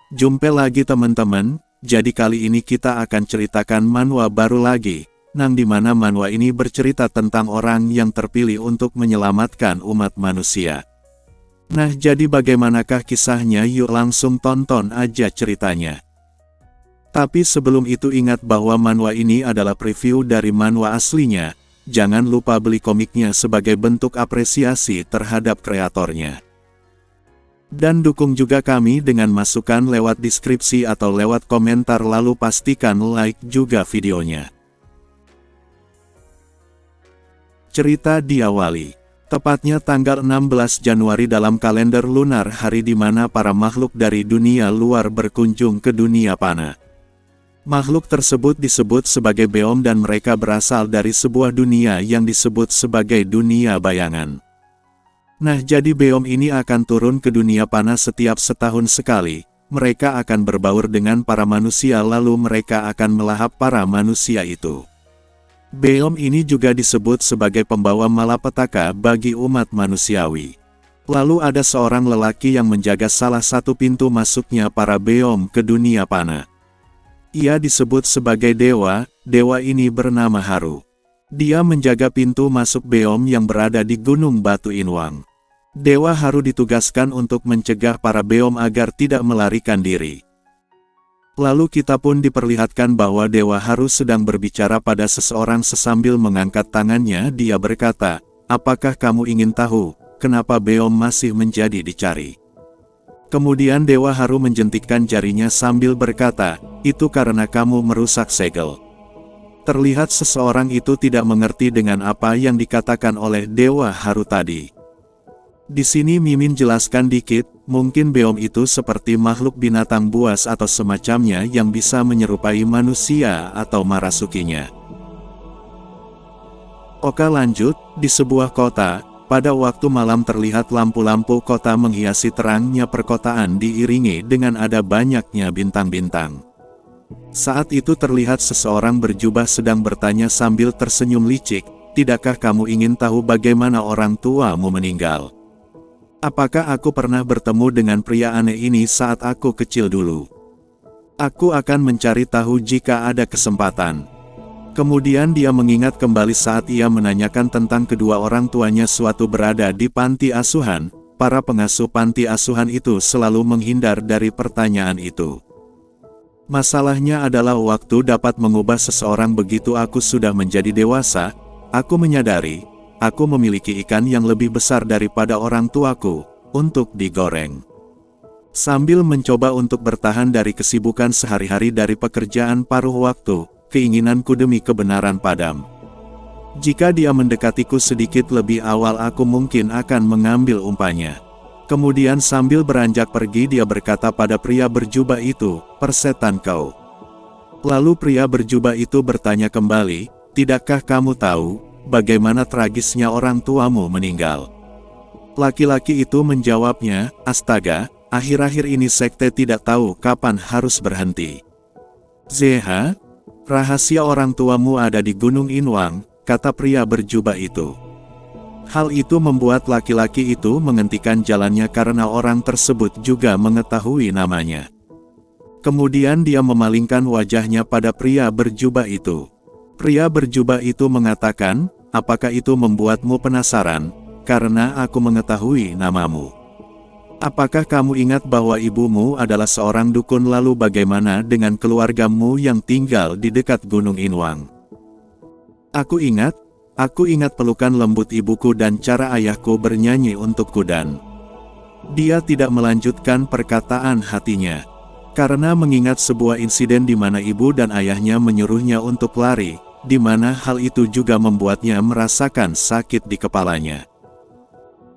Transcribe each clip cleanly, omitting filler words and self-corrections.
Jumpa lagi teman-teman, jadi kali ini kita akan ceritakan manhwa baru lagi, di mana manhwa ini bercerita tentang orang yang terpilih untuk menyelamatkan umat manusia. Nah, jadi bagaimanakah kisahnya? Yuk langsung tonton aja ceritanya. Tapi sebelum itu ingat bahwa manhwa ini adalah preview dari manhwa aslinya, jangan lupa beli komiknya sebagai bentuk apresiasi terhadap kreatornya. Dan dukung juga kami dengan masukan lewat deskripsi atau lewat komentar, lalu pastikan like juga videonya. Cerita diawali, tepatnya tanggal 16 Januari dalam kalender lunar, hari di mana para makhluk dari dunia luar berkunjung ke dunia Pana. Makhluk tersebut disebut sebagai Beom dan mereka berasal dari sebuah dunia yang disebut sebagai dunia bayangan. Nah, jadi Beom ini akan turun ke dunia Pana setiap setahun sekali. Mereka akan berbaur dengan para manusia lalu mereka akan melahap para manusia itu. Beom ini juga disebut sebagai pembawa malapetaka bagi umat manusiawi. Lalu ada seorang lelaki yang menjaga salah satu pintu masuknya para Beom ke dunia Pana. Ia disebut sebagai dewa, dewa ini bernama Haru. Dia menjaga pintu masuk Beom yang berada di Gunung Batu Inwang. Dewa Haru ditugaskan untuk mencegah para Beom agar tidak melarikan diri. Lalu kita pun diperlihatkan bahwa Dewa Haru sedang berbicara pada seseorang sambil mengangkat tangannya. Dia berkata, "Apakah kamu ingin tahu, kenapa Beom masih menjadi dicari?" Kemudian Dewa Haru menjentikkan jarinya sambil berkata, "Itu karena kamu merusak segel." Terlihat seseorang itu tidak mengerti dengan apa yang dikatakan oleh Dewa Haru tadi. Di sini Mimin jelaskan dikit, mungkin Beom itu seperti makhluk binatang buas atau semacamnya yang bisa menyerupai manusia atau marasukinya. Oke, lanjut, di sebuah kota, pada waktu malam terlihat lampu-lampu kota menghiasi terangnya perkotaan diiringi dengan ada banyaknya bintang-bintang. Saat itu terlihat seseorang berjubah sedang bertanya sambil tersenyum licik, "Tidakkah kamu ingin tahu bagaimana orang tuamu meninggal? Apakah aku pernah bertemu dengan pria aneh ini saat aku kecil dulu? Aku akan mencari tahu jika ada kesempatan." Kemudian dia mengingat kembali saat ia menanyakan tentang kedua orang tuanya suatu berada di panti asuhan. Para pengasuh panti asuhan itu selalu menghindar dari pertanyaan itu. Masalahnya adalah waktu dapat mengubah seseorang. Begitu aku sudah menjadi dewasa, aku menyadari, aku memiliki ikan yang lebih besar daripada orang tuaku, untuk digoreng. Sambil mencoba untuk bertahan dari kesibukan sehari-hari dari pekerjaan paruh waktu, keinginanku demi kebenaran padam. Jika dia mendekatiku sedikit lebih awal, aku mungkin akan mengambil umpannya. Kemudian sambil beranjak pergi dia berkata pada pria berjubah itu, "Persetan kau." Lalu pria berjubah itu bertanya kembali, "Tidakkah kamu tahu, bagaimana tragisnya orang tuamu meninggal?" Laki-laki itu menjawabnya, "Astaga, akhir-akhir ini sekte tidak tahu kapan harus berhenti." "Zeha, rahasia orang tuamu ada di Gunung Inwang," kata pria berjubah itu. Hal itu membuat laki-laki itu menghentikan jalannya karena orang tersebut juga mengetahui namanya. Kemudian dia memalingkan wajahnya pada pria berjubah itu. Pria berjubah itu mengatakan, "Apakah itu membuatmu penasaran? Karena aku mengetahui namamu. Apakah kamu ingat bahwa ibumu adalah seorang dukun? Lalu bagaimana dengan keluargamu yang tinggal di dekat Gunung Inwang?" Aku ingat pelukan lembut ibuku dan cara ayahku bernyanyi untukku." Dan dia tidak melanjutkan perkataan hatinya. Karena mengingat sebuah insiden di mana ibu dan ayahnya menyuruhnya untuk lari, di mana hal itu juga membuatnya merasakan sakit di kepalanya.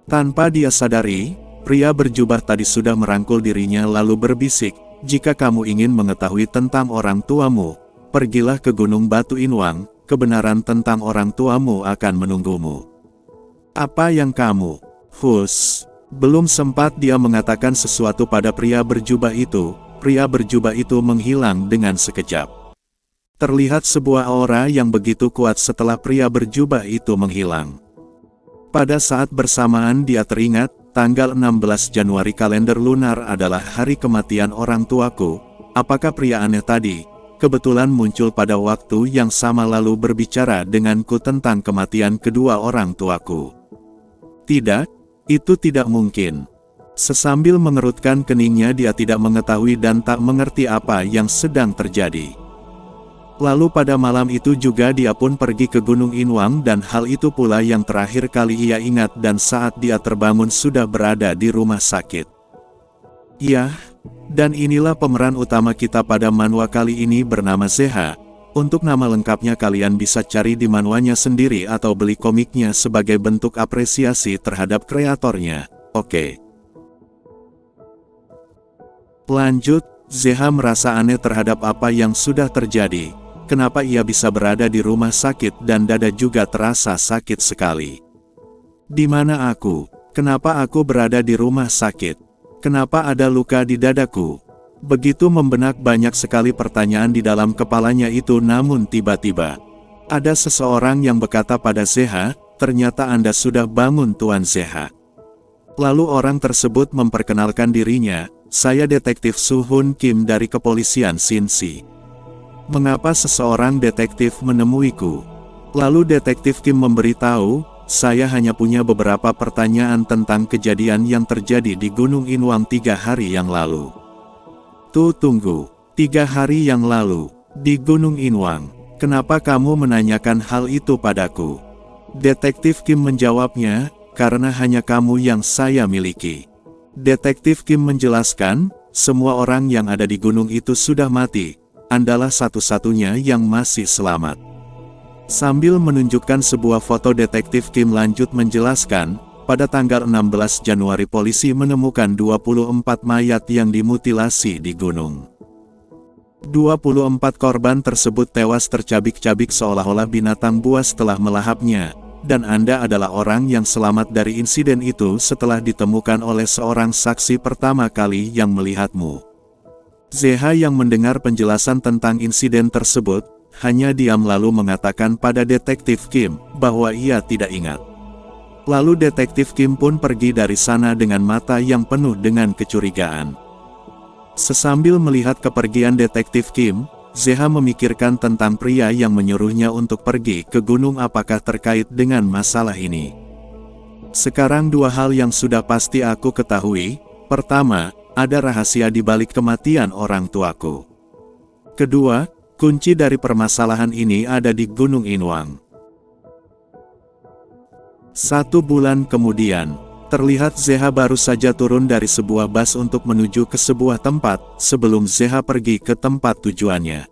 Tanpa dia sadari, pria berjubah tadi sudah merangkul dirinya lalu berbisik, "Jika kamu ingin mengetahui tentang orang tuamu, pergilah ke Gunung Batu Inwang, kebenaran tentang orang tuamu akan menunggumu." "Apa yang kamu?" "Hus." Belum sempat dia mengatakan sesuatu pada pria berjubah itu menghilang dengan sekejap. Terlihat sebuah aura yang begitu kuat setelah pria berjubah itu menghilang. Pada saat bersamaan dia teringat, tanggal 16 Januari kalender lunar adalah hari kematian orang tuaku. Apakah pria aneh tadi kebetulan muncul pada waktu yang sama lalu berbicara denganku tentang kematian kedua orang tuaku? Tidak, itu tidak mungkin. Sesambil mengerutkan keningnya dia tidak mengetahui dan tak mengerti apa yang sedang terjadi. Lalu pada malam itu juga dia pun pergi ke Gunung Inwang dan hal itu pula yang terakhir kali ia ingat dan saat dia terbangun sudah berada di rumah sakit. Ya, dan inilah pemeran utama kita pada manhwa kali ini bernama Zeha. Untuk nama lengkapnya kalian bisa cari di manhwanya sendiri atau beli komiknya sebagai bentuk apresiasi terhadap kreatornya. Oke. Lanjut, Zeha merasa aneh terhadap apa yang sudah terjadi. Kenapa ia bisa berada di rumah sakit dan dada juga terasa sakit sekali? Di mana aku? Kenapa aku berada di rumah sakit? Kenapa ada luka di dadaku? Begitu membenak banyak sekali pertanyaan di dalam kepalanya itu, namun tiba-tiba ada seseorang yang berkata pada Zeha, "Ternyata Anda sudah bangun Tuan Zeha." Lalu orang tersebut memperkenalkan dirinya, "Saya detektif Suhun Kim dari kepolisian Shinsi. Mengapa seseorang detektif menemuiku?" Lalu detektif Kim memberitahu, "Saya hanya punya beberapa pertanyaan tentang kejadian yang terjadi di Gunung Inwang 3 hari yang lalu." Tuh tunggu, 3 hari yang lalu, di Gunung Inwang, kenapa kamu menanyakan hal itu padaku? Detektif Kim menjawabnya, "Karena hanya kamu yang saya miliki." Detektif Kim menjelaskan, "Semua orang yang ada di gunung itu sudah mati. Andalah satu-satunya yang masih selamat." Sambil menunjukkan sebuah foto, detektif Kim lanjut menjelaskan, pada tanggal 16 Januari polisi menemukan 24 mayat yang dimutilasi di gunung. 24 korban tersebut tewas tercabik-cabik seolah-olah binatang buas telah melahapnya, dan Anda adalah orang yang selamat dari insiden itu setelah ditemukan oleh seorang saksi pertama kali yang melihatmu. Zeha yang mendengar penjelasan tentang insiden tersebut, hanya diam lalu mengatakan pada detektif Kim, bahwa ia tidak ingat. Lalu detektif Kim pun pergi dari sana dengan mata yang penuh dengan kecurigaan. Sesambil melihat kepergian detektif Kim, Zeha memikirkan tentang pria yang menyuruhnya untuk pergi ke gunung apakah terkait dengan masalah ini. Sekarang 2 hal yang sudah pasti aku ketahui. Pertama, ada rahasia di balik kematian orang tuaku. Kedua, kunci dari permasalahan ini ada di Gunung Inwang. 1 bulan kemudian, terlihat Zeha baru saja turun dari sebuah bus untuk menuju ke sebuah tempat, sebelum Zeha pergi ke tempat tujuannya.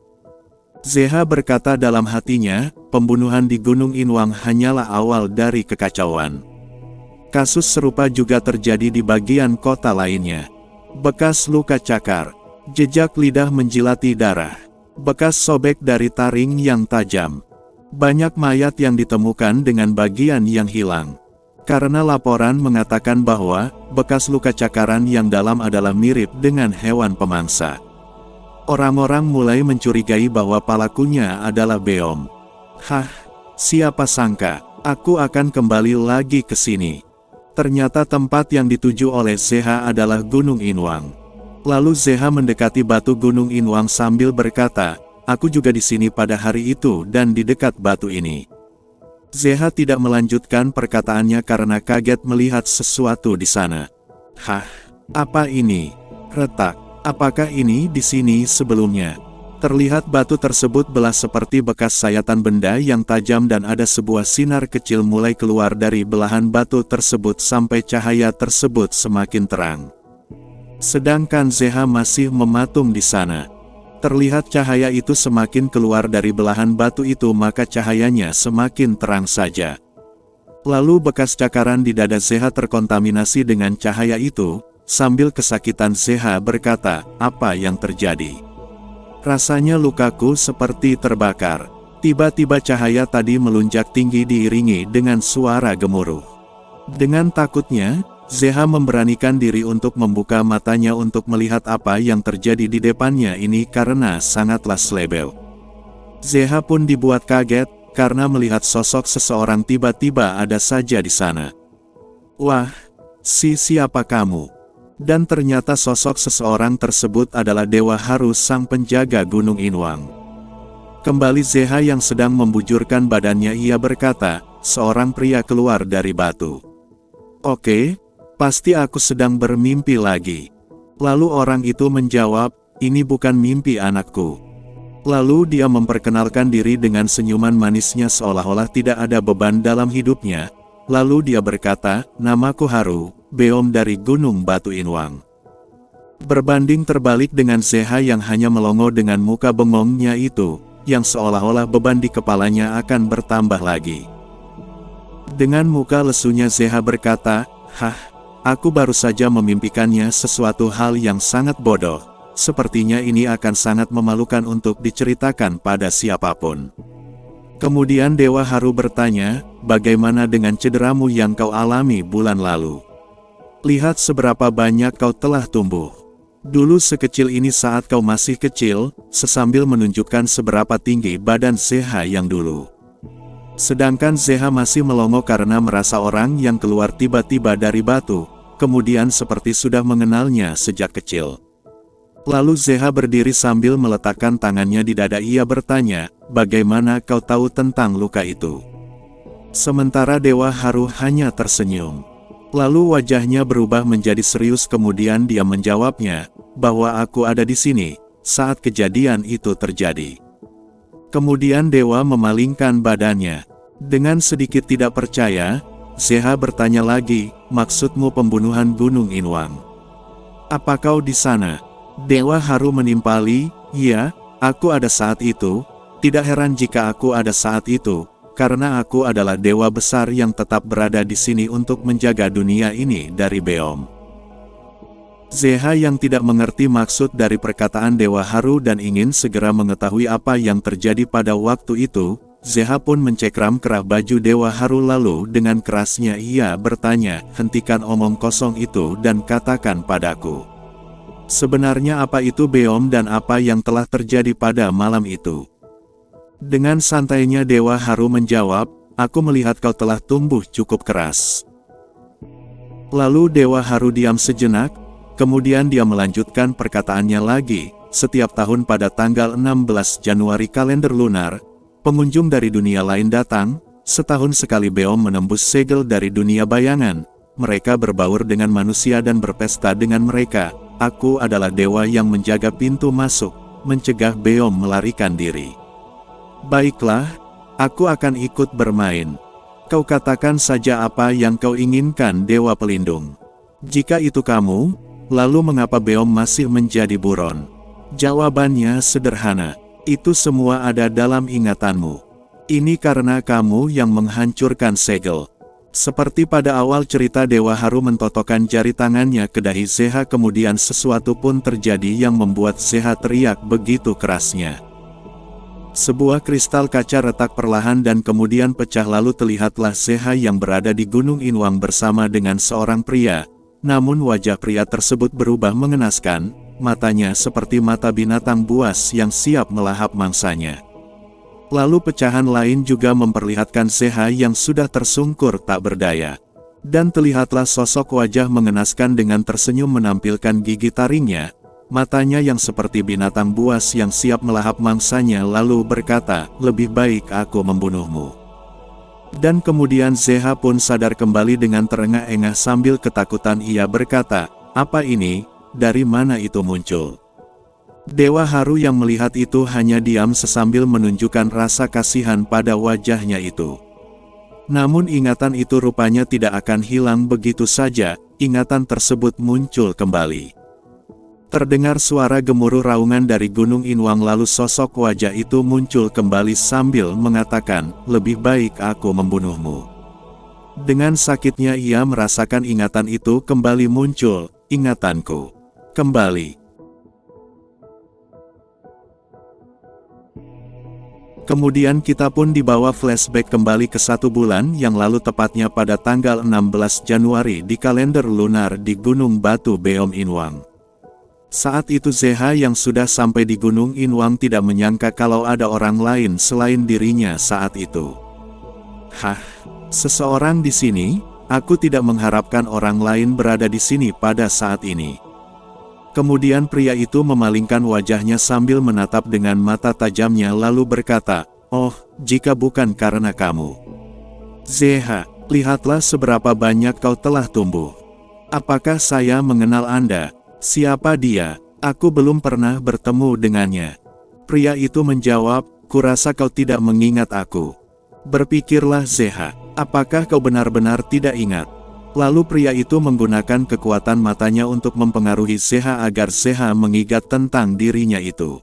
Zeha berkata dalam hatinya, pembunuhan di Gunung Inwang hanyalah awal dari kekacauan. Kasus serupa juga terjadi di bagian kota lainnya. Bekas luka cakar, jejak lidah menjilati darah, bekas sobek dari taring yang tajam. Banyak mayat yang ditemukan dengan bagian yang hilang. Karena laporan mengatakan bahwa bekas luka cakaran yang dalam adalah mirip dengan hewan pemangsa. Orang-orang mulai mencurigai bahwa pelakunya adalah Beom. Hah, siapa sangka, aku akan kembali lagi ke sini. Ternyata tempat yang dituju oleh Zeha adalah Gunung Inwang. Lalu Zeha mendekati batu Gunung Inwang sambil berkata, "Aku juga di sini pada hari itu dan di dekat batu ini." Zeha tidak melanjutkan perkataannya karena kaget melihat sesuatu di sana. "Hah, apa ini? Retak, apakah ini di sini sebelumnya?" Terlihat batu tersebut belah seperti bekas sayatan benda yang tajam dan ada sebuah sinar kecil mulai keluar dari belahan batu tersebut sampai cahaya tersebut semakin terang. Sedangkan Zeha masih mematung di sana. Terlihat cahaya itu semakin keluar dari belahan batu itu maka cahayanya semakin terang saja. Lalu bekas cakaran di dada Zeha terkontaminasi dengan cahaya itu, sambil kesakitan Zeha berkata, "Apa yang terjadi? Rasanya lukaku seperti terbakar." Tiba-tiba cahaya tadi melunjak tinggi diiringi dengan suara gemuruh. Dengan takutnya, Zeha memberanikan diri untuk membuka matanya untuk melihat apa yang terjadi di depannya ini karena sangatlah selebel. Zeha pun dibuat kaget, karena melihat sosok seseorang tiba-tiba ada saja di sana. Wah, Siapa kamu?" Dan ternyata sosok seseorang tersebut adalah Dewa Haru sang penjaga Gunung Inwang. Kembali Zeha yang sedang membujurkan badannya, ia berkata, "Seorang pria keluar dari batu. Oke, pasti aku sedang bermimpi lagi." Lalu orang itu menjawab, "Ini bukan mimpi anakku." Lalu dia memperkenalkan diri dengan senyuman manisnya seolah-olah tidak ada beban dalam hidupnya. Lalu dia berkata, "Namaku Haru, beom dari Gunung Batu Inwang." Berbanding terbalik dengan Zeha yang hanya melongo dengan muka bengongnya itu, yang seolah-olah beban di kepalanya akan bertambah lagi. Dengan muka lesunya Zeha berkata, Aku baru saja memimpikannya sesuatu hal yang sangat bodoh. Sepertinya ini akan sangat memalukan untuk diceritakan pada siapapun." Kemudian Dewa Haru bertanya, "Bagaimana dengan cederamu yang kau alami bulan lalu? Lihat seberapa banyak kau telah tumbuh. Dulu sekecil ini saat kau masih kecil," sesambil menunjukkan seberapa tinggi badan Zeha yang dulu. Sedangkan Zeha masih melongo karena merasa orang yang keluar tiba-tiba dari batu, kemudian seperti sudah mengenalnya sejak kecil. Lalu Zeha berdiri sambil meletakkan tangannya di dada. Ia bertanya, "Bagaimana kau tahu tentang luka itu?" Sementara Dewa Haru hanya tersenyum. Lalu wajahnya berubah menjadi serius, kemudian dia menjawabnya, "Bahwa aku ada di sini saat kejadian itu terjadi." Kemudian Dewa memalingkan badannya. Dengan sedikit tidak percaya, Zeha bertanya lagi, "Maksudmu pembunuhan Gunung Inwang? Apa kau di sana?" Dewa Haru menimpali, "Iya, aku ada saat itu. Tidak heran jika aku ada saat itu, karena aku adalah dewa besar yang tetap berada di sini untuk menjaga dunia ini dari beom." Zeha yang tidak mengerti maksud dari perkataan Dewa Haru dan ingin segera mengetahui apa yang terjadi pada waktu itu, Zeha pun mencekram kerah baju Dewa Haru, lalu dengan kerasnya ia bertanya, "Hentikan omong kosong itu dan katakan padaku, sebenarnya apa itu beom dan apa yang telah terjadi pada malam itu?" Dengan santainya Dewa Haru menjawab, "Aku melihat kau telah tumbuh cukup keras." Lalu Dewa Haru diam sejenak, kemudian dia melanjutkan perkataannya lagi, "Setiap tahun pada tanggal 16 Januari kalender lunar, pengunjung dari dunia lain datang. Setahun sekali beom menembus segel dari dunia bayangan. Mereka berbaur dengan manusia dan berpesta dengan mereka. Aku adalah dewa yang menjaga pintu masuk, mencegah beom melarikan diri. Baiklah, aku akan ikut bermain. Kau katakan saja apa yang kau inginkan, Dewa Pelindung. Jika itu kamu, lalu mengapa beom masih menjadi buron?" Jawabannya sederhana, "Itu semua ada dalam ingatanmu. Ini karena kamu yang menghancurkan segel." Seperti pada awal cerita, Dewa Haru mentotokkan jari tangannya ke dahi Zeha, kemudian sesuatu pun terjadi yang membuat Zeha teriak begitu kerasnya. Sebuah kristal kaca retak perlahan dan kemudian pecah, lalu terlihatlah Zeha yang berada di Gunung Inwang bersama dengan seorang pria. Namun wajah pria tersebut berubah mengenaskan, matanya seperti mata binatang buas yang siap melahap mangsanya. Lalu pecahan lain juga memperlihatkan Zeha yang sudah tersungkur tak berdaya. Dan terlihatlah sosok wajah mengenaskan dengan tersenyum menampilkan gigi taringnya, matanya yang seperti binatang buas yang siap melahap mangsanya, lalu berkata, "Lebih baik aku membunuhmu." Dan kemudian Zeha pun sadar kembali dengan terengah-engah sambil ketakutan. Ia berkata, "Apa ini? Dari mana itu muncul?" Dewa Haru yang melihat itu hanya diam sesambil menunjukkan rasa kasihan pada wajahnya itu. Namun ingatan itu rupanya tidak akan hilang begitu saja. Ingatan tersebut muncul kembali. Terdengar suara gemuruh raungan dari Gunung Inwang, lalu sosok wajah itu muncul kembali sambil mengatakan, "Lebih baik aku membunuhmu." Dengan sakitnya ia merasakan ingatan itu kembali muncul. "Ingatanku kembali." Kemudian kita pun dibawa flashback kembali ke 1 bulan yang lalu, tepatnya pada tanggal 16 Januari di kalender lunar di Gunung Batu Beom Inwang. Saat itu Zeha yang sudah sampai di Gunung Inwang tidak menyangka kalau ada orang lain selain dirinya saat itu. "Hah, seseorang di sini?" Aku tidak mengharapkan orang lain berada di sini pada saat ini. Kemudian pria itu memalingkan wajahnya sambil menatap dengan mata tajamnya lalu berkata, "Oh, jika bukan karena kamu. Zeha, lihatlah seberapa banyak kau telah tumbuh. Apakah saya mengenal Anda? Siapa dia? Aku belum pernah bertemu dengannya." Pria itu menjawab, "Kurasa kau tidak mengingat aku." Berpikirlah Zeha, apakah kau benar-benar tidak ingat? Lalu pria itu menggunakan kekuatan matanya untuk mempengaruhi Zeha agar Zeha mengingat tentang dirinya itu.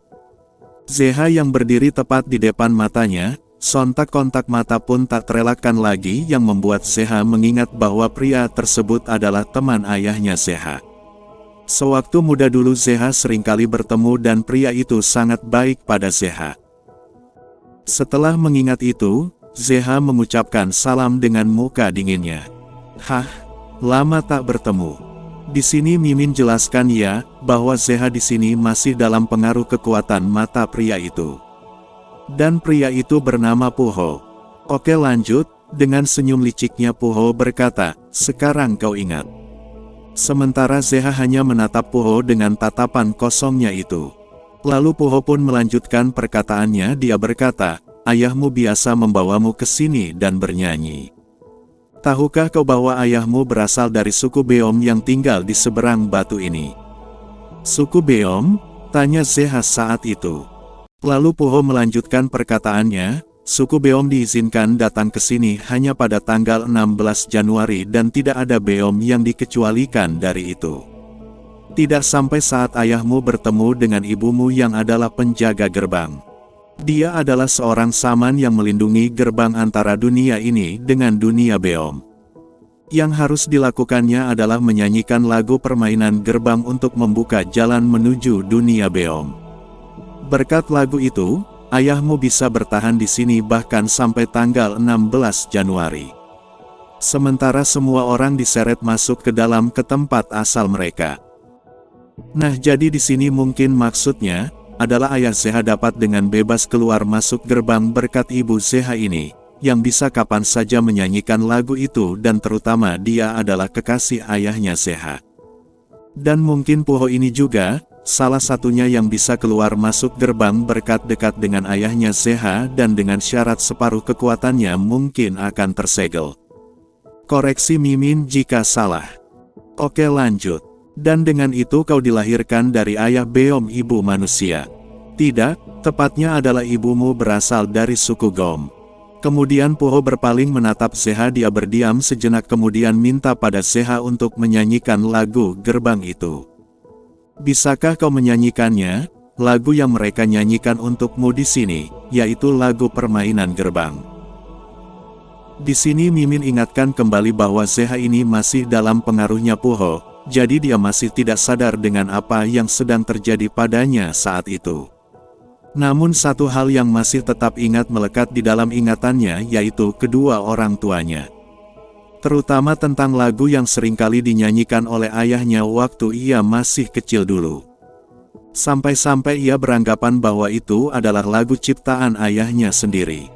Zeha yang berdiri tepat di depan matanya, sontak kontak mata pun tak terelakkan lagi yang membuat Zeha mengingat bahwa pria tersebut adalah teman ayahnya Zeha. Sewaktu muda dulu Zeha seringkali bertemu dan pria itu sangat baik pada Zeha. Setelah mengingat itu, Zeha mengucapkan salam dengan muka dinginnya. "Hah, lama tak bertemu." Di sini Mimin jelaskan ya, bahwa Zeha di sini masih dalam pengaruh kekuatan mata pria itu. Dan pria itu bernama Puho. "Oke lanjut," dengan senyum liciknya Puho berkata, "Sekarang kau ingat." Sementara Zeha hanya menatap Puho dengan tatapan kosongnya itu. Lalu Puho pun melanjutkan perkataannya, dia berkata, "Ayahmu biasa membawamu ke sini dan bernyanyi. Tahukah kau bahwa ayahmu berasal dari suku Beom yang tinggal di seberang batu ini?" "Suku Beom?" tanya Zeha saat itu. Lalu Puho melanjutkan perkataannya, "Suku Beom diizinkan datang ke sini hanya pada tanggal 16 Januari dan tidak ada Beom yang dikecualikan dari itu. Tidak sampai saat ayahmu bertemu dengan ibumu yang adalah penjaga gerbang. Dia adalah seorang saman yang melindungi gerbang antara dunia ini dengan dunia Beom. Yang harus dilakukannya adalah menyanyikan lagu permainan gerbang untuk membuka jalan menuju dunia Beom. Berkat lagu itu, ayahmu bisa bertahan di sini bahkan sampai tanggal 16 Januari. Sementara semua orang diseret masuk ke dalam ke tempat asal mereka." Nah, jadi di sini mungkin maksudnya adalah ayah Zeha dapat dengan bebas keluar masuk gerbang berkat ibu Zeha ini, yang bisa kapan saja menyanyikan lagu itu dan terutama dia adalah kekasih ayahnya Zeha. Dan mungkin Puho ini juga, salah satunya yang bisa keluar masuk gerbang berkat dekat dengan ayahnya Zeha dan dengan syarat separuh kekuatannya mungkin akan tersegel. Koreksi Mimin jika salah. Oke lanjut. "Dan dengan itu kau dilahirkan dari ayah Beom ibu manusia." "Tidak, tepatnya adalah ibumu berasal dari suku Gom." Kemudian Puho berpaling menatap Zeha, dia berdiam sejenak kemudian minta pada Zeha untuk menyanyikan lagu gerbang itu. "Bisakah kau menyanyikannya? Lagu yang mereka nyanyikan untukmu di sini, yaitu lagu permainan gerbang." Di sini Mimin ingatkan kembali bahwa Zeha ini masih dalam pengaruhnya Puho. Jadi dia masih tidak sadar dengan apa yang sedang terjadi padanya saat itu. Namun satu hal yang masih tetap ingat melekat di dalam ingatannya yaitu kedua orang tuanya. Terutama tentang lagu yang seringkali dinyanyikan oleh ayahnya waktu ia masih kecil dulu. Sampai-sampai ia beranggapan bahwa itu adalah lagu ciptaan ayahnya sendiri.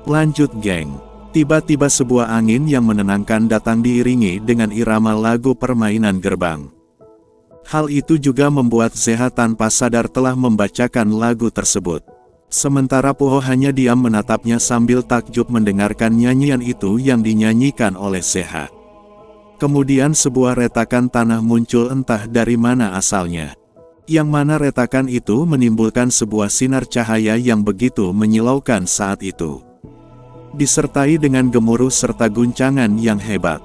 Lanjut geng. Tiba-tiba sebuah angin yang menenangkan datang diiringi dengan irama lagu permainan gerbang. Hal itu juga membuat Zeha tanpa sadar telah membacakan lagu tersebut. Sementara Puho hanya diam menatapnya sambil takjub mendengarkan nyanyian itu yang dinyanyikan oleh Zeha. Kemudian sebuah retakan tanah muncul entah dari mana asalnya. Yang mana retakan itu menimbulkan sebuah sinar cahaya yang begitu menyilaukan saat itu. Disertai dengan gemuruh serta guncangan yang hebat.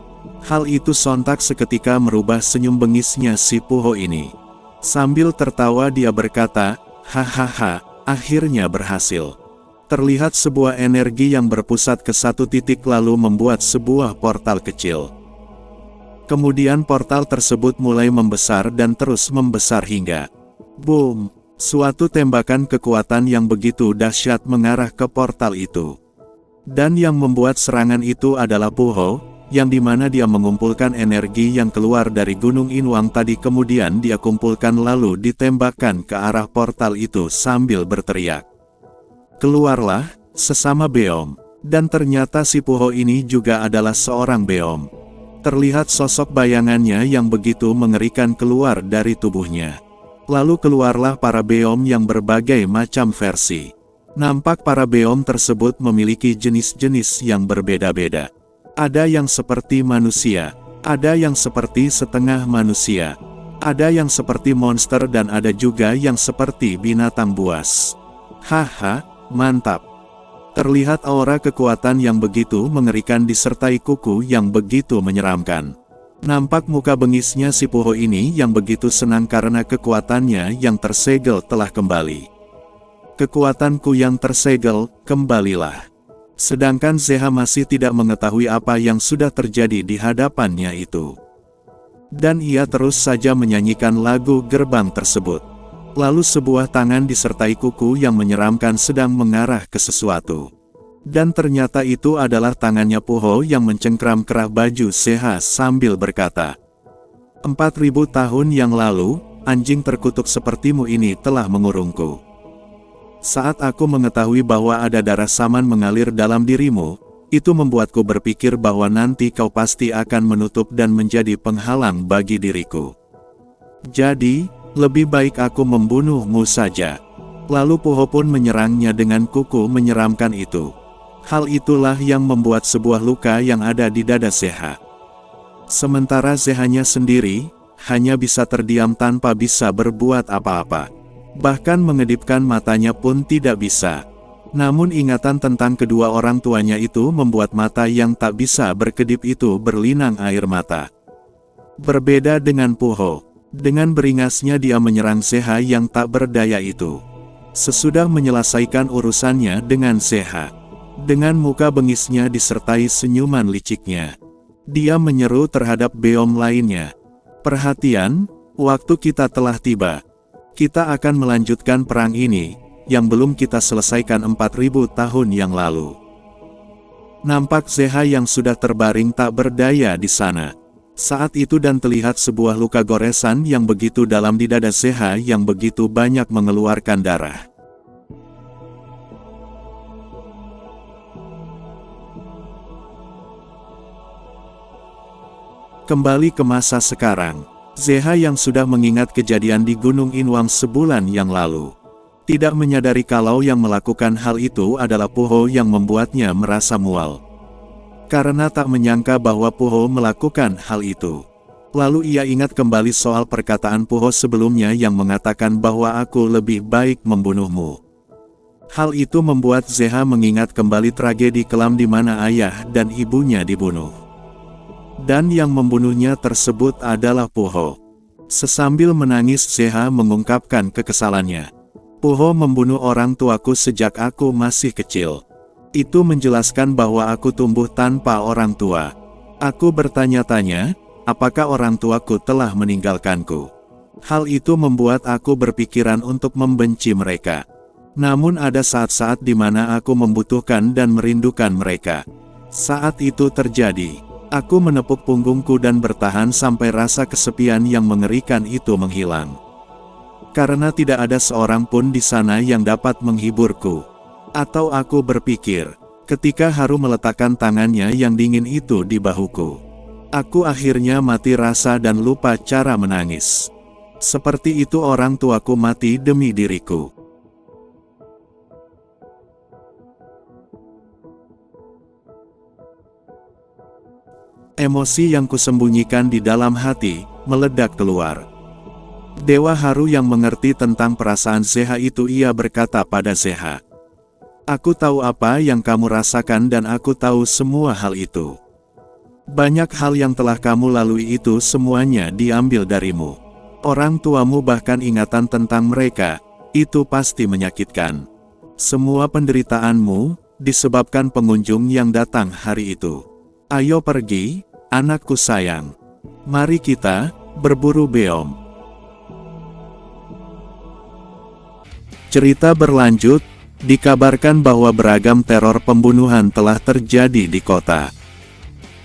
Hal itu sontak seketika merubah senyum bengisnya si Puho ini. Sambil tertawa dia berkata, "Hahaha, akhirnya berhasil." Terlihat sebuah energi yang berpusat ke satu titik lalu membuat sebuah portal kecil. Kemudian portal tersebut mulai membesar dan terus membesar hingga boom! Suatu tembakan kekuatan yang begitu dahsyat mengarah ke portal itu. Dan yang membuat serangan itu adalah Puho, yang dimana dia mengumpulkan energi yang keluar dari Gunung Inwang tadi kemudian dia kumpulkan lalu ditembakkan ke arah portal itu sambil berteriak, "Keluarlah, sesama Beom." Dan ternyata si Puho ini juga adalah seorang Beom. Terlihat sosok bayangannya yang begitu mengerikan keluar dari tubuhnya. Lalu keluarlah para beom yang berbagai macam versi. Nampak para beom tersebut memiliki jenis-jenis yang berbeda-beda. Ada yang seperti manusia, ada yang seperti setengah manusia, ada yang seperti monster dan ada juga yang seperti binatang buas. Haha, mantap. Terlihat aura kekuatan yang begitu mengerikan disertai kuku yang begitu menyeramkan. Nampak muka bengisnya si Puho ini yang begitu senang karena kekuatannya yang tersegel telah kembali. Kekuatanku yang tersegel, kembalilah. Sedangkan Zeha masih tidak mengetahui apa yang sudah terjadi di hadapannya itu. Dan ia terus saja menyanyikan lagu gerbang tersebut. Lalu sebuah tangan disertai kuku yang menyeramkan sedang mengarah ke sesuatu. Dan ternyata itu adalah tangannya Puho yang mencengkram kerah baju Zeha sambil berkata, 4.000 tahun yang lalu, anjing terkutuk sepertimu ini telah mengurungku. Saat aku mengetahui bahwa ada darah saman mengalir dalam dirimu, itu membuatku berpikir bahwa nanti kau pasti akan menutup dan menjadi penghalang bagi diriku. Jadi, lebih baik aku membunuhmu saja. Lalu Puho pun menyerangnya dengan kuku menyeramkan itu. Hal itulah yang membuat sebuah luka yang ada di dada Zeha. Sementara Zehanya sendiri, hanya bisa terdiam tanpa bisa berbuat apa-apa. Bahkan mengedipkan matanya pun tidak bisa. Namun ingatan tentang kedua orang tuanya itu membuat mata yang tak bisa berkedip itu berlinang air mata. Berbeda dengan Puho, dengan beringasnya dia menyerang Zeha yang tak berdaya itu. Sesudah menyelesaikan urusannya dengan Zeha, dengan muka bengisnya disertai senyuman liciknya, dia menyeru terhadap beom lainnya. Perhatian, waktu kita telah tiba. Kita akan melanjutkan perang ini, yang belum kita selesaikan 4.000 tahun yang lalu. Nampak Zeha yang sudah terbaring tak berdaya di sana. Saat itu dan terlihat sebuah luka goresan yang begitu dalam di dada Zeha yang begitu banyak mengeluarkan darah. Kembali ke masa sekarang, Zeha yang sudah mengingat kejadian di Gunung Inwang sebulan yang lalu, tidak menyadari kalau yang melakukan hal itu adalah Puho yang membuatnya merasa mual. Karena tak menyangka bahwa Puho melakukan hal itu. Lalu ia ingat kembali soal perkataan Puho sebelumnya yang mengatakan bahwa aku lebih baik membunuhmu. Hal itu membuat Zeha mengingat kembali tragedi kelam di mana ayah dan ibunya dibunuh. Dan yang membunuhnya tersebut adalah Puho. Sesambil menangis Zeha mengungkapkan kekesalannya. Puho membunuh orang tuaku sejak aku masih kecil. Itu menjelaskan bahwa aku tumbuh tanpa orang tua. Aku bertanya-tanya, apakah orang tuaku telah meninggalkanku? Hal itu membuat aku berpikiran untuk membenci mereka. Namun ada saat-saat di mana aku membutuhkan dan merindukan mereka. Saat itu terjadi. Aku menepuk punggungku dan bertahan sampai rasa kesepian yang mengerikan itu menghilang. Karena tidak ada seorang pun di sana yang dapat menghiburku. Atau aku berpikir, ketika Haru meletakkan tangannya yang dingin itu di bahuku. Aku akhirnya mati rasa dan lupa cara menangis. Seperti itu orang tuaku mati demi diriku. Emosi yang kusembunyikan di dalam hati, meledak keluar. Dewa Haru yang mengerti tentang perasaan Zeha itu ia berkata pada Zeha. Aku tahu apa yang kamu rasakan dan aku tahu semua hal itu. Banyak hal yang telah kamu lalui itu semuanya diambil darimu. Orang tuamu bahkan ingatan tentang mereka, itu pasti menyakitkan. Semua penderitaanmu, disebabkan pengunjung yang datang hari itu. Ayo pergi, anakku sayang. Mari kita berburu beom. Cerita berlanjut, dikabarkan bahwa beragam teror pembunuhan telah terjadi di kota.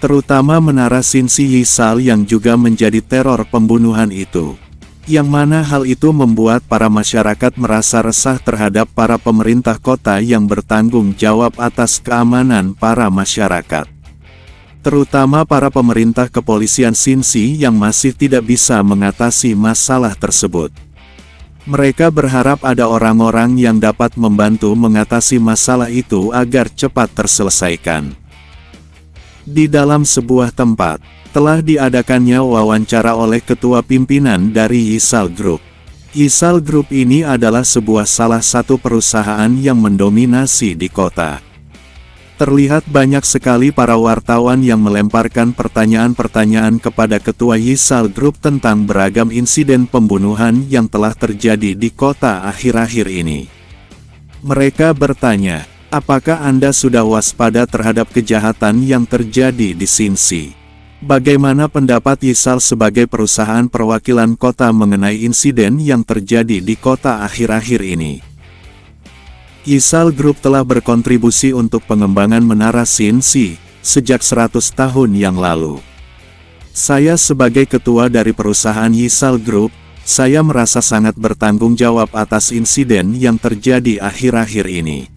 Terutama Menara Shinshi Yisal yang juga menjadi teror pembunuhan itu. Yang mana hal itu membuat para masyarakat merasa resah terhadap para pemerintah kota yang bertanggung jawab atas keamanan para masyarakat. terutama para pemerintah kepolisian Shinsi yang masih tidak bisa mengatasi masalah tersebut. Mereka berharap ada orang-orang yang dapat membantu mengatasi masalah itu agar cepat terselesaikan. Di dalam sebuah tempat, telah diadakannya wawancara oleh ketua pimpinan dari Yisal Group. Yisal Group ini adalah salah satu perusahaan yang mendominasi di kota. Terlihat banyak sekali para wartawan yang melemparkan pertanyaan-pertanyaan kepada ketua Yisal Group tentang beragam insiden pembunuhan yang telah terjadi di kota akhir-akhir ini. Mereka bertanya, apakah Anda sudah waspada terhadap kejahatan yang terjadi di Shinsi? Bagaimana pendapat Yisal sebagai perusahaan perwakilan kota mengenai insiden yang terjadi di kota akhir-akhir ini? Yisal Group telah berkontribusi untuk pengembangan menara Shinsi sejak 100 tahun yang lalu. Saya sebagai ketua dari perusahaan Yisal Group, saya merasa sangat bertanggung jawab atas insiden yang terjadi akhir-akhir ini.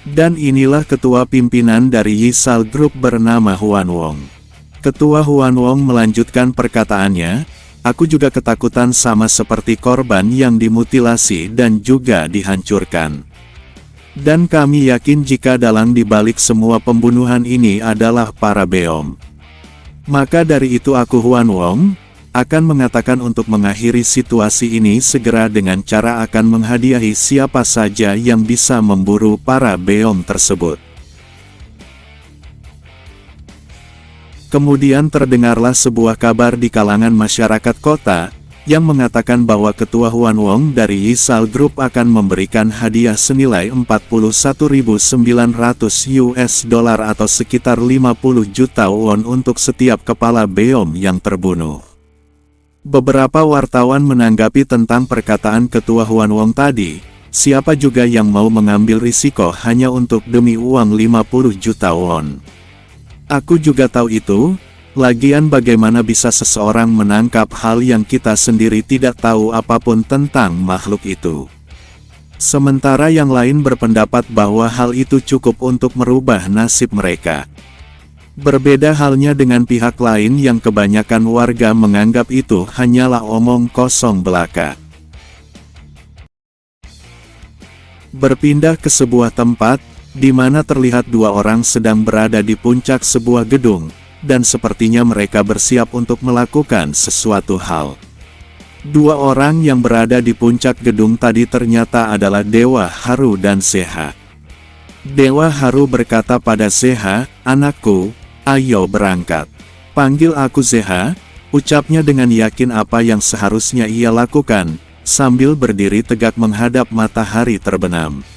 Dan inilah ketua pimpinan dari Yisal Group bernama Huan Wong. Ketua Huan Wong melanjutkan perkataannya, aku juga ketakutan sama seperti korban yang dimutilasi dan juga dihancurkan. Dan kami yakin jika dalang di balik semua pembunuhan ini adalah para beom. Maka dari itu aku Huan Wong, akan mengatakan untuk mengakhiri situasi ini segera dengan cara akan menghadiahi siapa saja yang bisa memburu para beom tersebut. Kemudian terdengarlah sebuah kabar di kalangan masyarakat kota, yang mengatakan bahwa ketua Huan Wong dari Yisal Group akan memberikan hadiah senilai 41.900 US dollar atau sekitar 50 juta won untuk setiap kepala beom yang terbunuh. Beberapa wartawan menanggapi tentang perkataan ketua Huan Wong tadi, siapa juga yang mau mengambil risiko hanya untuk demi uang 50 juta won. Aku juga tahu itu, lagian bagaimana bisa seseorang menangkap hal yang kita sendiri tidak tahu apapun tentang makhluk itu. Sementara yang lain berpendapat bahwa hal itu cukup untuk merubah nasib mereka. Berbeda halnya dengan pihak lain yang kebanyakan warga menganggap itu hanyalah omong kosong belaka. Berpindah ke sebuah tempat, di mana terlihat dua orang sedang berada di puncak sebuah gedung, dan sepertinya mereka bersiap untuk melakukan sesuatu hal. Dua orang yang berada di puncak gedung tadi ternyata adalah Dewa Haru dan Seha. Dewa Haru berkata pada Seha, anakku, ayo berangkat. Panggil aku Seha, ucapnya dengan yakin apa yang seharusnya ia lakukan, sambil berdiri tegak menghadap matahari terbenam.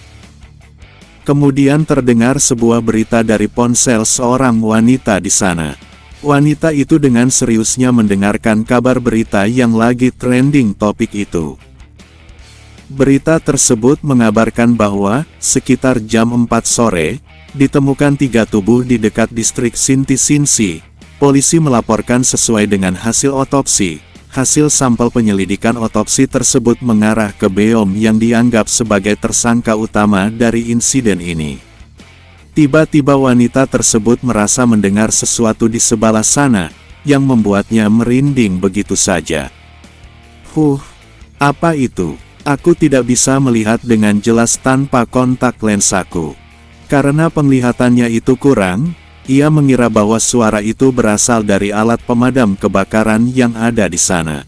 Kemudian terdengar sebuah berita dari ponsel seorang wanita di sana. Wanita itu dengan seriusnya mendengarkan kabar berita yang lagi trending topik itu. Berita tersebut mengabarkan bahwa, sekitar jam 4 sore, ditemukan 3 tubuh di dekat distrik Shinsi. Polisi melaporkan sesuai dengan hasil otopsi. Hasil sampel penyelidikan otopsi tersebut mengarah ke beom yang dianggap sebagai tersangka utama dari insiden ini. Tiba-tiba wanita tersebut merasa mendengar sesuatu di sebelah sana, yang membuatnya merinding begitu saja. Apa itu? Aku tidak bisa melihat dengan jelas tanpa kontak lensaku. Karena penglihatannya itu kurang, ia mengira bahwa suara itu berasal dari alat pemadam kebakaran yang ada di sana.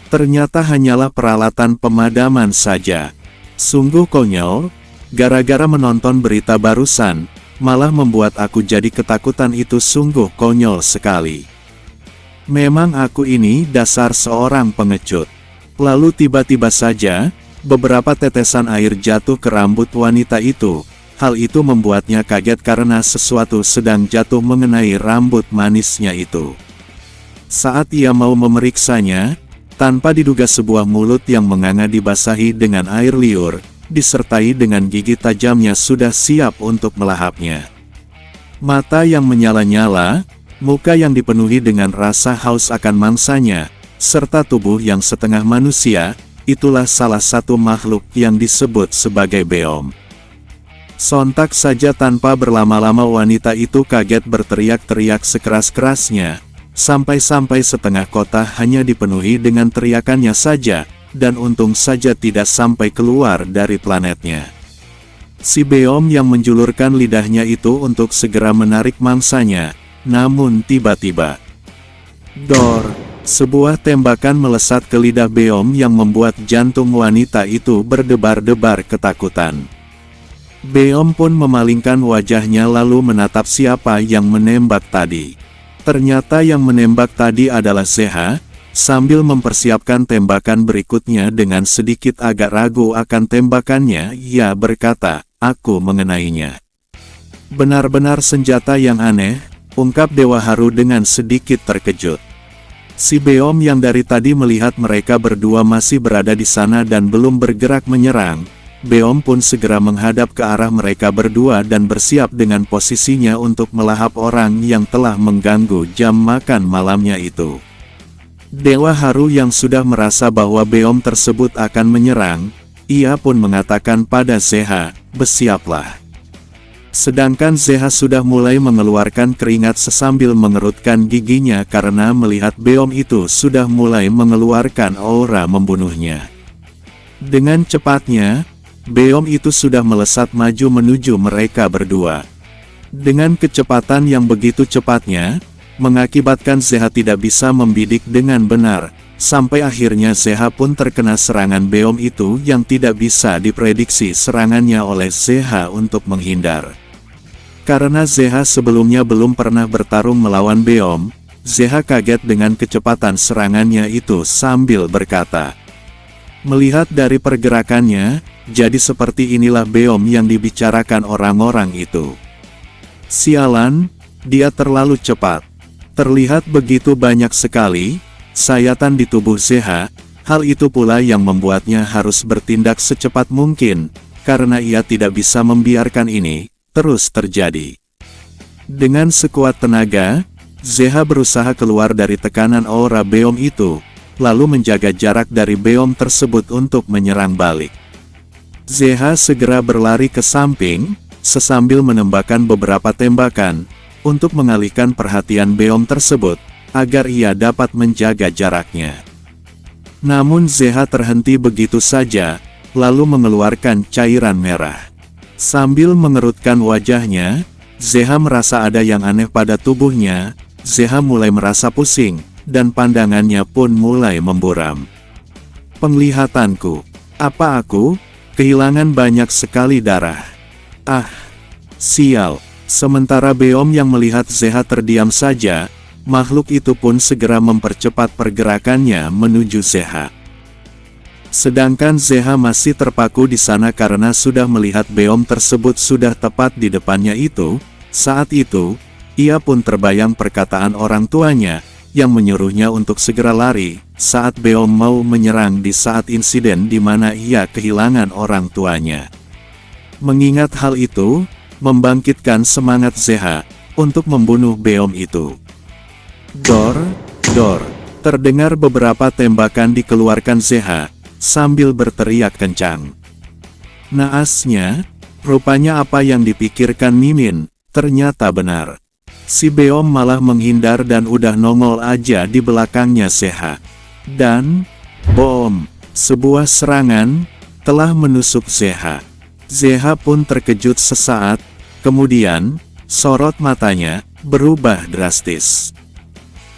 Ternyata hanyalah peralatan pemadaman saja. Sungguh konyol, gara-gara menonton berita barusan, malah membuat aku jadi ketakutan. Itu sungguh konyol sekali. Memang aku ini dasar seorang pengecut. Lalu tiba-tiba saja, beberapa tetesan air jatuh ke rambut wanita itu. Hal itu membuatnya kaget karena sesuatu sedang jatuh mengenai rambut manisnya itu. Saat ia mau memeriksanya, tanpa diduga sebuah mulut yang menganga dibasahi dengan air liur, disertai dengan gigi tajamnya sudah siap untuk melahapnya. Mata yang menyala-nyala, muka yang dipenuhi dengan rasa haus akan mangsanya, serta tubuh yang setengah manusia, itulah salah satu makhluk yang disebut sebagai beom. Sontak saja tanpa berlama-lama wanita itu kaget berteriak-teriak sekeras-kerasnya, sampai-sampai setengah kota hanya dipenuhi dengan teriakannya saja, dan untung saja tidak sampai keluar dari planetnya. Si Beom yang menjulurkan lidahnya itu untuk segera menarik mangsanya, namun tiba-tiba, dor! Sebuah tembakan melesat ke lidah Beom yang membuat jantung wanita itu berdebar-debar ketakutan. Beom pun memalingkan wajahnya lalu menatap siapa yang menembak tadi. Ternyata yang menembak tadi adalah Zeha. Sambil mempersiapkan tembakan berikutnya dengan sedikit agak ragu akan tembakannya, ia berkata, "Aku mengenainya." "Benar-benar senjata yang aneh," ungkap Dewa Haru dengan sedikit terkejut. Si Beom yang dari tadi melihat mereka berdua masih berada di sana dan belum bergerak menyerang, Beom pun segera menghadap ke arah mereka berdua dan bersiap dengan posisinya untuk melahap orang yang telah mengganggu jam makan malamnya itu. Dewa Haru yang sudah merasa bahwa Beom tersebut akan menyerang, ia pun mengatakan pada Zeha, "Bersiaplah." Sedangkan Zeha sudah mulai mengeluarkan keringat sesambil mengerutkan giginya karena melihat Beom itu sudah mulai mengeluarkan aura membunuhnya. Dengan cepatnya, Beom itu sudah melesat maju menuju mereka berdua. Dengan kecepatan yang begitu cepatnya, mengakibatkan Zeha tidak bisa membidik dengan benar, sampai akhirnya Zeha pun terkena serangan Beom itu yang tidak bisa diprediksi serangannya oleh Zeha untuk menghindar. Karena Zeha sebelumnya belum pernah bertarung melawan Beom, Zeha kaget dengan kecepatan serangannya itu sambil berkata, "Melihat dari pergerakannya, jadi seperti inilah Beom yang dibicarakan orang-orang itu. Sialan, dia terlalu cepat." Terlihat begitu banyak sekali sayatan di tubuh Zeha, hal itu pula yang membuatnya harus bertindak secepat mungkin, karena ia tidak bisa membiarkan ini terus terjadi. Dengan sekuat tenaga, Zeha berusaha keluar dari tekanan aura Beom itu, lalu menjaga jarak dari Beom tersebut untuk menyerang balik. Zeha segera berlari ke samping, sesambil menembakkan beberapa tembakan, untuk mengalihkan perhatian Beom tersebut, agar ia dapat menjaga jaraknya. Namun Zeha terhenti begitu saja, lalu mengeluarkan cairan merah. Sambil mengerutkan wajahnya, Zeha merasa ada yang aneh pada tubuhnya. Zeha mulai merasa pusing, dan pandangannya pun mulai memburam. "Penglihatanku, apa aku kehilangan banyak sekali darah? Ah, sial!" Sementara Beom yang melihat Zeha terdiam saja, makhluk itu pun segera mempercepat pergerakannya menuju Zeha. Sedangkan Zeha masih terpaku di sana karena sudah melihat Beom tersebut sudah tepat di depannya itu. Saat itu, ia pun terbayang perkataan orang tuanya, yang menyuruhnya untuk segera lari, saat Beom mau menyerang di saat insiden di mana ia kehilangan orang tuanya. Mengingat hal itu, membangkitkan semangat Zeha untuk membunuh Beom itu. Dor, dor, terdengar beberapa tembakan dikeluarkan Zeha, sambil berteriak kencang. Naasnya, rupanya apa yang dipikirkan Mimin, ternyata benar. Si Beom malah menghindar dan udah nongol aja di belakangnya Zeha. Dan, boom, sebuah serangan telah menusuk Zeha. Zeha pun terkejut sesaat, kemudian, sorot matanya berubah drastis.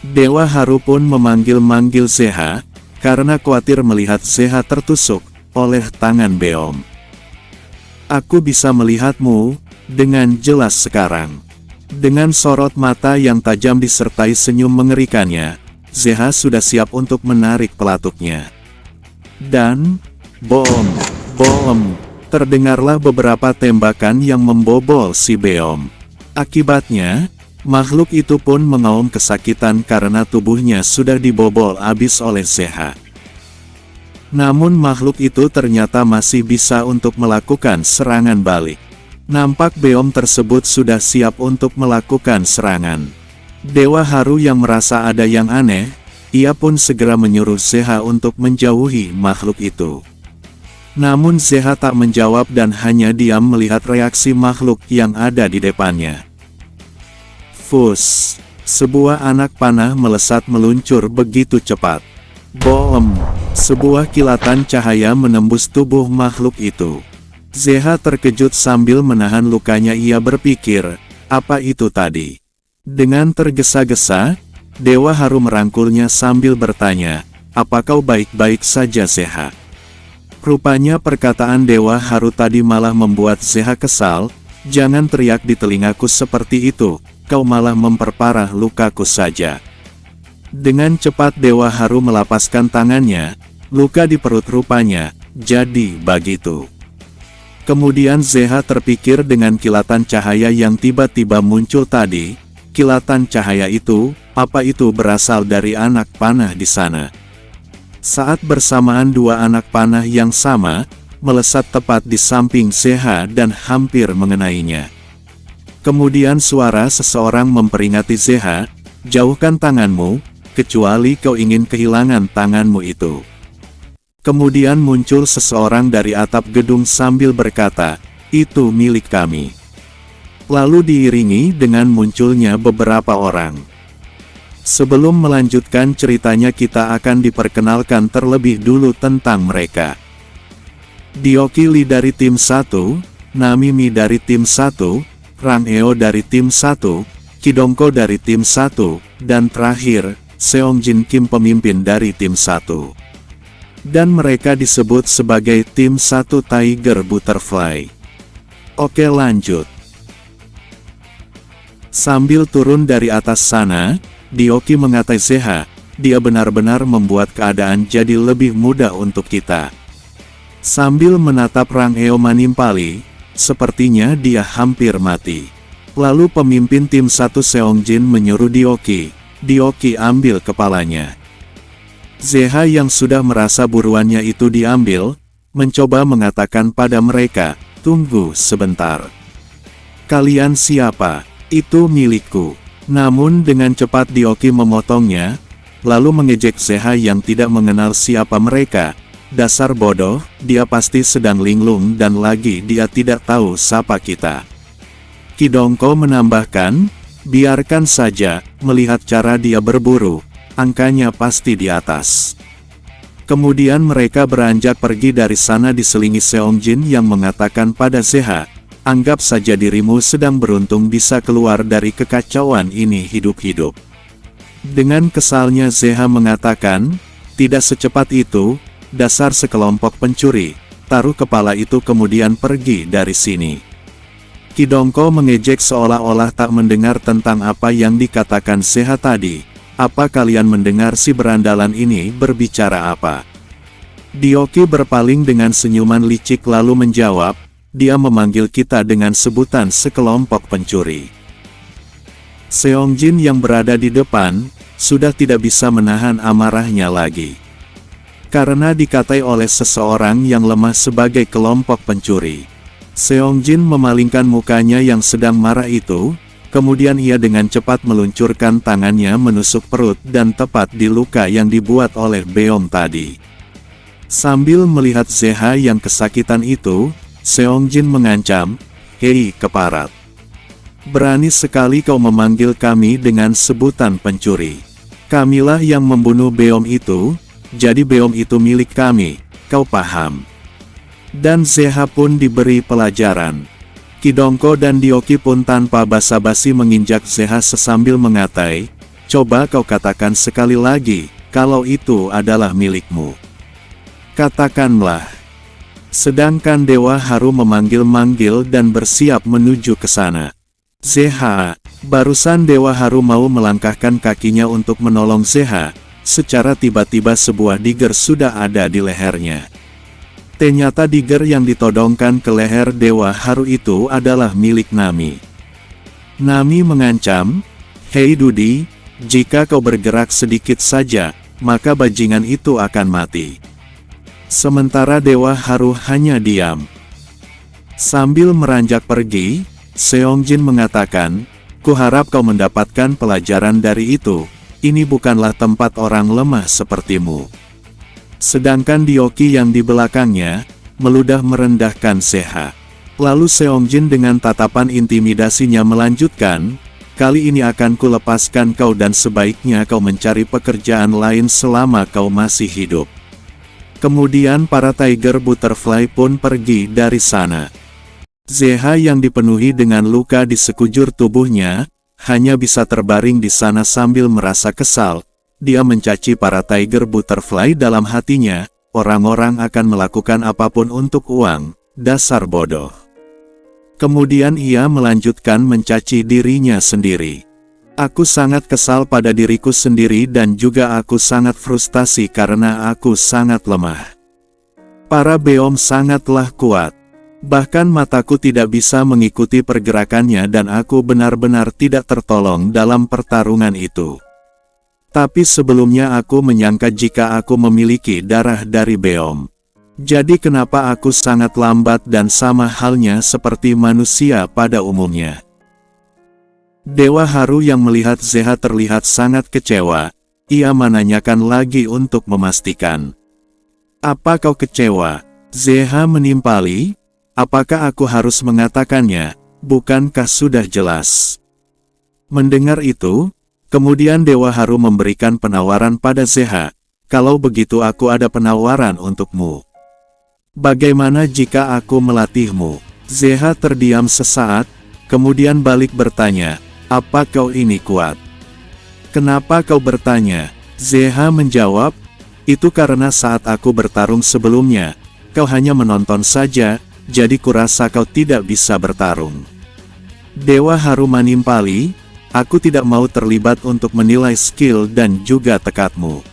Dewa Haru pun memanggil-manggil Zeha, karena khawatir melihat Zeha tertusuk oleh tangan Beom. "Aku bisa melihatmu dengan jelas sekarang." Dengan sorot mata yang tajam disertai senyum mengerikannya, Zeha sudah siap untuk menarik pelatuknya. Dan, boom, boom. Terdengarlah beberapa tembakan yang membobol si Beom. Akibatnya, makhluk itu pun mengaum kesakitan karena tubuhnya sudah dibobol habis oleh Zeha. Namun makhluk itu ternyata masih bisa untuk melakukan serangan balik. Nampak Beom tersebut sudah siap untuk melakukan serangan. Dewa Haru yang merasa ada yang aneh, ia pun segera menyuruh Zeha untuk menjauhi makhluk itu. Namun Zeha tak menjawab dan hanya diam melihat reaksi makhluk yang ada di depannya. Fus! Sebuah anak panah melesat meluncur begitu cepat. Boom! Sebuah kilatan cahaya menembus tubuh makhluk itu. Zeha terkejut sambil menahan lukanya. Ia berpikir, apa itu tadi? Dengan tergesa-gesa, Dewa Haru merangkulnya sambil bertanya, apa kau baik-baik saja Zeha? Rupanya perkataan Dewa Haru tadi malah membuat Zeha kesal. Jangan teriak di telingaku seperti itu, kau malah memperparah lukaku saja. Dengan cepat Dewa Haru melapaskan tangannya, luka di perut rupanya jadi begitu. Kemudian Zeha terpikir dengan kilatan cahaya yang tiba-tiba muncul tadi. Kilatan cahaya itu, apa itu berasal dari anak panah di sana? Saat bersamaan dua anak panah yang sama, melesat tepat di samping Zeha dan hampir mengenainya. Kemudian suara seseorang memperingati Zeha, jauhkan tanganmu, kecuali kau ingin kehilangan tanganmu itu. Kemudian muncul seseorang dari atap gedung sambil berkata, itu milik kami. Lalu diiringi dengan munculnya beberapa orang. Sebelum melanjutkan ceritanya kita akan diperkenalkan terlebih dulu tentang mereka. Dioki Lee dari tim 1, Nami Mi dari tim 1, Rang Eo dari tim 1, Kidongko dari tim 1, dan terakhir, Seongjin Kim pemimpin dari tim 1. Dan mereka disebut sebagai tim 1 Tiger Butterfly. Oke lanjut. Sambil turun dari atas sana, Dioki mengatai Zeha, dia benar-benar membuat keadaan jadi lebih mudah untuk kita. Sambil menatap Rang Eo menimpali, sepertinya dia hampir mati. Lalu pemimpin tim 1 Seongjin menyuruh Dioki ambil kepalanya. Zeha yang sudah merasa buruannya itu diambil, mencoba mengatakan pada mereka, tunggu sebentar. Kalian siapa? Itu milikku. Namun dengan cepat Dioki memotongnya, lalu mengejek Zeha yang tidak mengenal siapa mereka. Dasar bodoh, dia pasti sedang linglung dan lagi dia tidak tahu siapa kita. Kidongko menambahkan, biarkan saja, melihat cara dia berburu, angkanya pasti di atas. Kemudian mereka beranjak pergi dari sana diselingi Seongjin yang mengatakan pada Zeha, anggap saja dirimu sedang beruntung bisa keluar dari kekacauan ini hidup-hidup. Dengan kesalnya Zeha mengatakan, tidak secepat itu, dasar sekelompok pencuri, taruh kepala itu kemudian pergi dari sini. Kidongko mengejek seolah-olah tak mendengar tentang apa yang dikatakan Zeha tadi. Apa kalian mendengar si berandalan ini berbicara apa? Dioki berpaling dengan senyuman licik lalu menjawab, dia memanggil kita dengan sebutan sekelompok pencuri. Seongjin yang berada di depan, sudah tidak bisa menahan amarahnya lagi. Karena dikatai oleh seseorang yang lemah sebagai kelompok pencuri. Seongjin memalingkan mukanya yang sedang marah itu, kemudian ia dengan cepat meluncurkan tangannya menusuk perut dan tepat di luka yang dibuat oleh Beom tadi. Sambil melihat Zeha yang kesakitan itu, Seongjin mengancam, hei keparat. Berani sekali kau memanggil kami dengan sebutan pencuri. Kamilah yang membunuh Beom itu, jadi Beom itu milik kami, kau paham? Dan Zeha pun diberi pelajaran. Kidongko dan Dioki pun tanpa basa-basi menginjak Zeha sesambil mengatai, coba kau katakan sekali lagi, kalau itu adalah milikmu. Katakanlah. Sedangkan Dewa Haru memanggil-manggil dan bersiap menuju ke sana. Zeha, barusan Dewa Haru mau melangkahkan kakinya untuk menolong Zeha, secara tiba-tiba sebuah diger sudah ada di lehernya. Ternyata diger yang ditodongkan ke leher Dewa Haru itu adalah milik Nami. Nami mengancam, hei Dudi, jika kau bergerak sedikit saja, maka bajingan itu akan mati. Sementara Dewa Haru hanya diam. Sambil meranjak pergi, Seongjin mengatakan, kuharap kau mendapatkan pelajaran dari itu, ini bukanlah tempat orang lemah sepertimu. Sedangkan Dioki yang di belakangnya, meludah merendahkan Zeha. Lalu Seongjin dengan tatapan intimidasinya melanjutkan, kali ini akan kulepaskan kau dan sebaiknya kau mencari pekerjaan lain selama kau masih hidup. Kemudian para Tiger Butterfly pun pergi dari sana. Zeha yang dipenuhi dengan luka di sekujur tubuhnya, hanya bisa terbaring di sana sambil merasa kesal. Dia mencaci para Tiger Butterfly dalam hatinya, orang-orang akan melakukan apapun untuk uang, dasar bodoh. Kemudian ia melanjutkan mencaci dirinya sendiri. Aku sangat kesal pada diriku sendiri dan juga aku sangat frustasi karena aku sangat lemah. Para beom sangatlah kuat. Bahkan mataku tidak bisa mengikuti pergerakannya dan aku benar-benar tidak tertolong dalam pertarungan itu. Tapi sebelumnya aku menyangka jika aku memiliki darah dari beom. Jadi kenapa aku sangat lambat dan sama halnya seperti manusia pada umumnya. Dewa Haru yang melihat Zeha terlihat sangat kecewa, ia menanyakan lagi untuk memastikan. Apa kau kecewa? Zeha menimpali, apakah aku harus mengatakannya, bukankah sudah jelas? Mendengar itu, kemudian Dewa Haru memberikan penawaran pada Zeha, kalau begitu aku ada penawaran untukmu. Bagaimana jika aku melatihmu? Zeha terdiam sesaat, kemudian balik bertanya, apa kau ini kuat? Kenapa kau bertanya? Zeha menjawab, itu karena saat aku bertarung sebelumnya, kau hanya menonton saja, jadi kurasa kau tidak bisa bertarung. Dewa Haru menimpali, aku tidak mau terlibat untuk menilai skill dan juga tekadmu.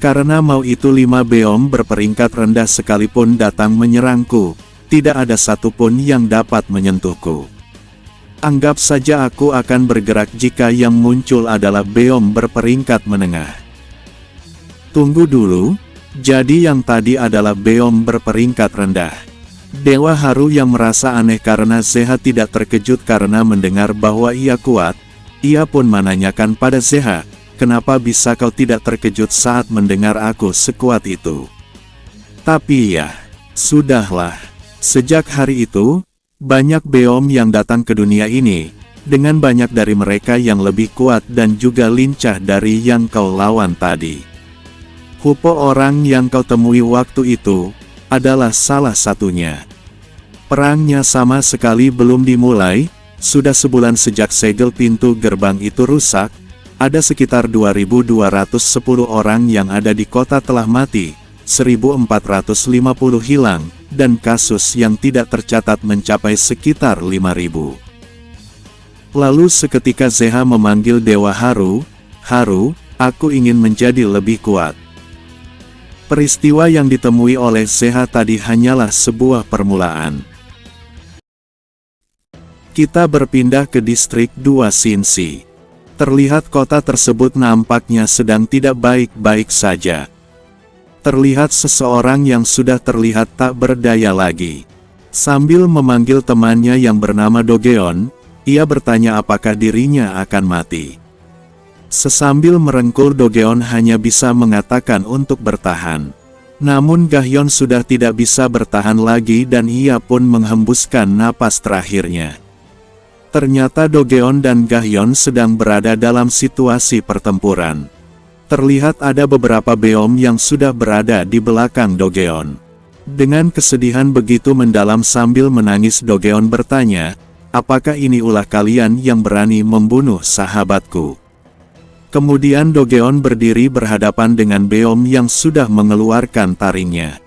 Karena mau itu 5 beom berperingkat rendah sekalipun datang menyerangku, tidak ada satupun yang dapat menyentuhku. Anggap saja aku akan bergerak jika yang muncul adalah beom berperingkat menengah. Tunggu dulu, jadi yang tadi adalah beom berperingkat rendah. Dewa Haru yang merasa aneh karena Zeha tidak terkejut karena mendengar bahwa ia kuat, ia pun menanyakan pada Zeha, kenapa bisa kau tidak terkejut saat mendengar aku sekuat itu? Tapi ya, sudahlah. Sejak hari itu, banyak beom yang datang ke dunia ini, dengan banyak dari mereka yang lebih kuat dan juga lincah dari yang kau lawan tadi. Hupo orang yang kau temui waktu itu, adalah salah satunya. Perangnya sama sekali belum dimulai, sudah sebulan sejak segel pintu gerbang itu rusak, ada sekitar 2.210 orang yang ada di kota telah mati, 1.450 hilang, dan kasus yang tidak tercatat mencapai sekitar 5.000. Lalu seketika Zeha memanggil Dewa Haru, Haru, aku ingin menjadi lebih kuat. Peristiwa yang ditemui oleh Zeha tadi hanyalah sebuah permulaan. Kita berpindah ke distrik 2 Shinsi. Terlihat kota tersebut nampaknya sedang tidak baik-baik saja. Terlihat seseorang yang sudah terlihat tak berdaya lagi. Sambil memanggil temannya yang bernama Dogeon, ia bertanya apakah dirinya akan mati. Sesambil merengkul Dogeon hanya bisa mengatakan untuk bertahan. Namun Gahyeon sudah tidak bisa bertahan lagi dan ia pun menghembuskan napas terakhirnya. Ternyata Dogeon dan Gahyeon sedang berada dalam situasi pertempuran. Terlihat ada beberapa beom yang sudah berada di belakang Dogeon. Dengan kesedihan begitu mendalam sambil menangis Dogeon bertanya, apakah ini ulah kalian yang berani membunuh sahabatku? Kemudian Dogeon berdiri berhadapan dengan beom yang sudah mengeluarkan taringnya.